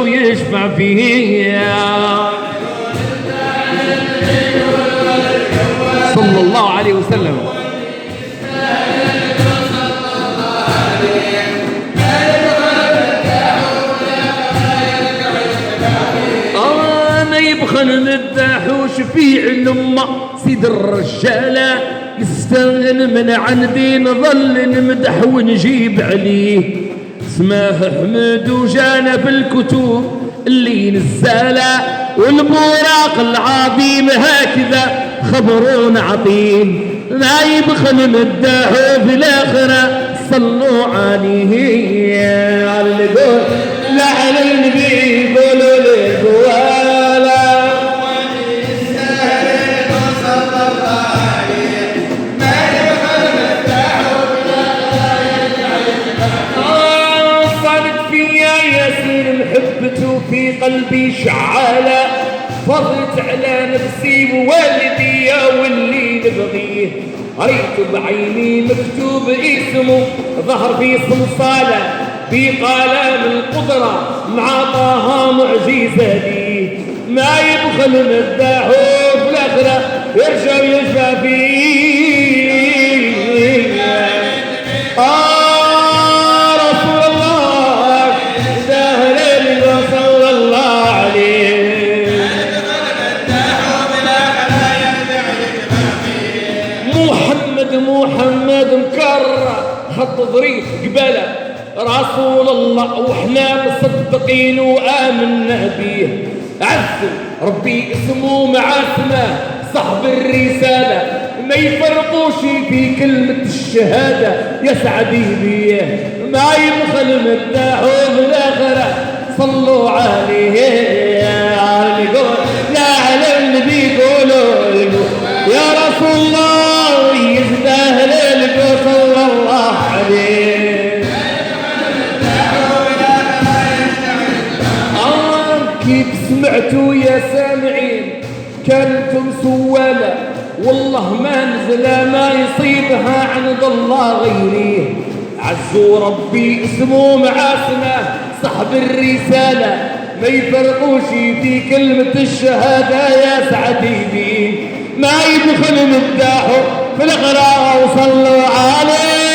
ويشفع فيه صلى الله عليه وسلم. يبخل مداح وشفيع الأمة سيد الرجالة يستغن من عندي نظل نمدح ونجيب عليه اسماه حمد وجانا في الكتب اللي نزاله والبوراق العظيم هكذا خبرون عظيم ما يبخل مداح في الآخرة صلوا عليه لا على النبي يقولوا للقوال محبته في قلبي شعالة فضلت على نفسي ووالدي واللي نبغيه ريت بعيني مكتوب اسمه ظهر في صلصالة بقلم القدرة مع طه معجزة ليه ما يبخل مداح في الآخرة يرجع ويشفى فيه محمد مكرر خط ظريف قبله رسول الله وإحنا مصدقين وآمنا به عز ربي اسمه مع اسمه صاحب الرسالة ما يفرقوش في كلمة الشهادة يسعد بيه ما يبخل مداح بالآخرة صلوا عليه لا على النبي قولوا يا رسول الله يستاهل لك صلى الله عليه كيف سمعتوا يا سامعين كانتم سوالة والله ما نزل ما يصيبها عند الله غيره عزوا ربي اسمه مع اسمه صاحب الرسالة ما يفرقوش في كلمة الشهادة يا سعدي بيه ما يدخل مداحه في الغراء وصلوا عليه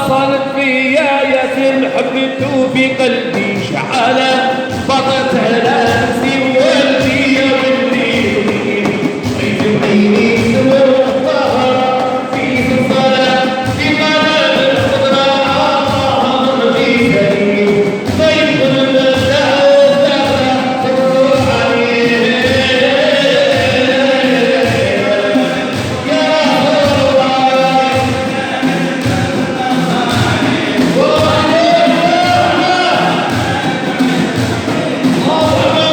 صارت فيا ياسر محبته في قلبي شعالة فضت على نفسي وقلبي واللي عيني Oh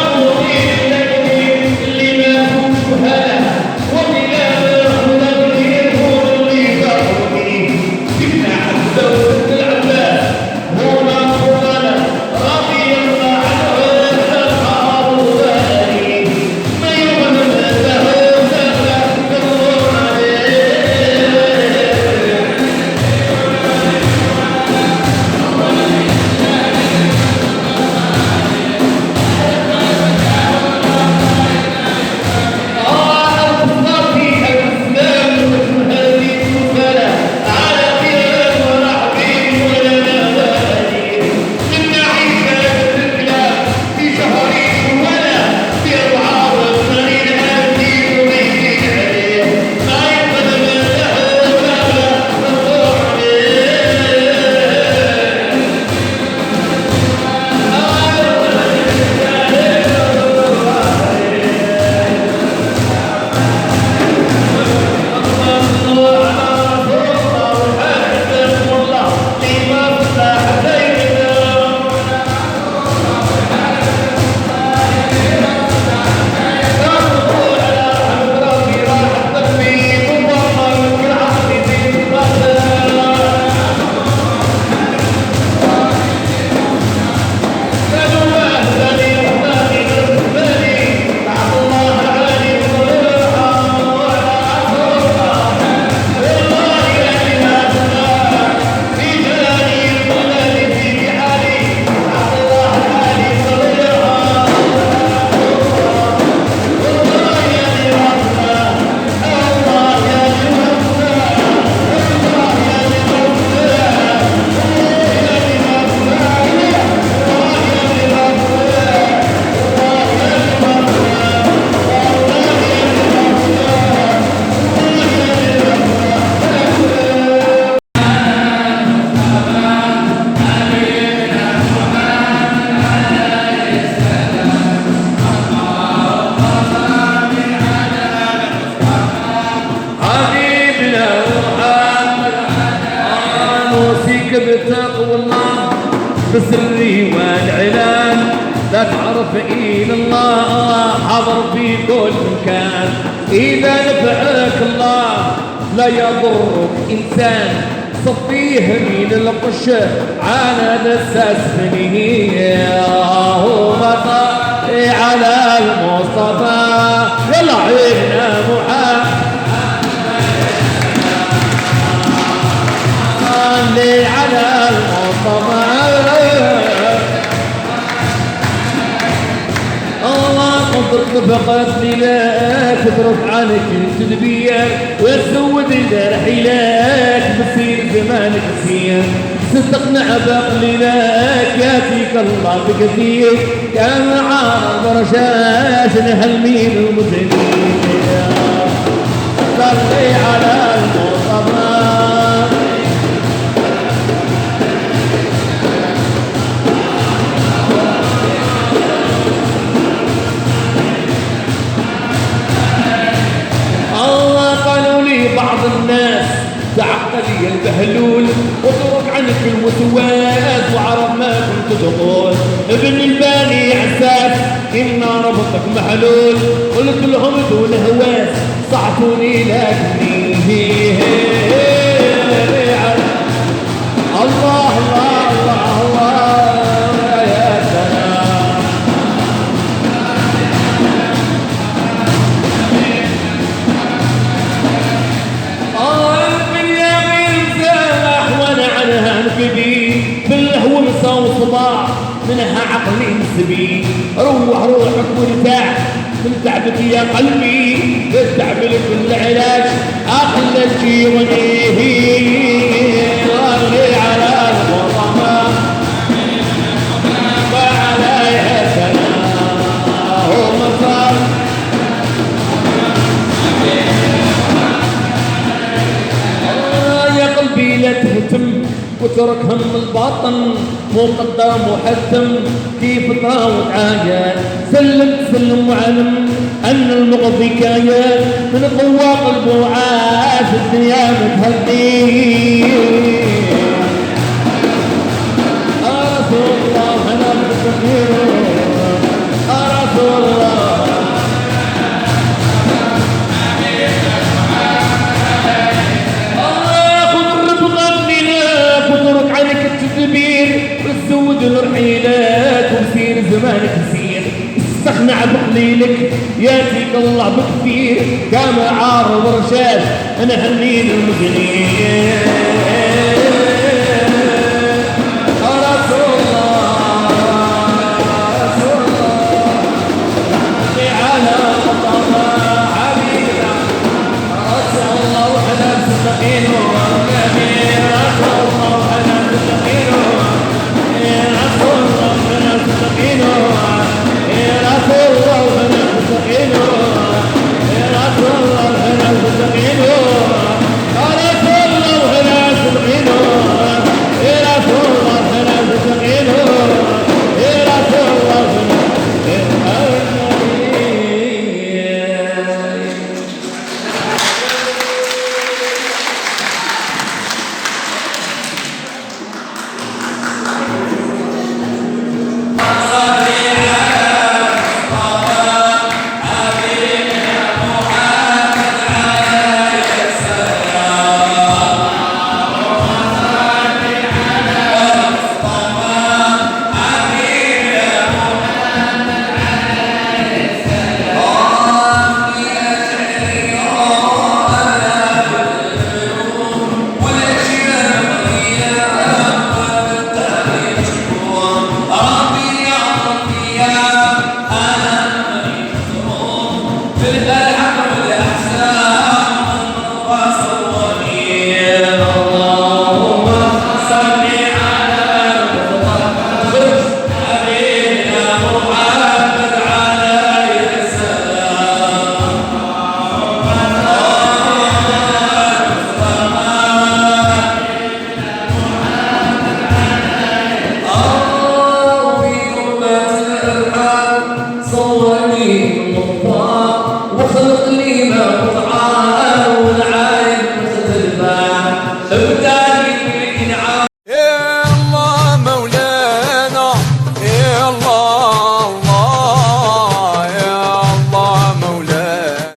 بتقوى الله بسري والعلان، لا تعرف إلى الله حضر في كل مكان. إذا نفعك الله لا يضرك إنسان، صفيه من القش على دساس فنيه. اللهم صل على المصطفى يلا عينا محمد صل على المصطفى. فقط لك تترك عنك التدبير وتزود الرحيلات بصير زمانك كثير، ستقنع بقليلك ياتيك الله بكثير كان عارض رشاش لهالمين المسلمين. صلي على المصطفى الناس تعقل يا البهلول وترك عنك الوسواس وعرف ما كنت تقول. ابن الباني عساس إن ربطك محلول، قلت لهم دون هواس صعتوني لكني الله الله الله الله يا سلام. بالهو مسا وصباح منها عقلي سبيل. روحك وارتاح من تعبك يا قلبي، التعب لك العلاج اخلى الجيراني. صلي على المصطفى وعليه السلام. اللهم صل يا قلبي لا تهتم وترك هم الباطن مقدر محتم كيف طاوت عاجل. سلم وعلم ان المغضي كان من قوى قلبه عاش الدنيا متهدي. رسول الله انا بكثير رسول الله وتزود الرحيلات وبصير زمانك كثير. استغنى بقليلك ياتيك الله بكثير كما عارض رشاش انا هنين المجنين. رسول الله رسول الله على مصطفى حبيبنا رسول الله وحنا سبقين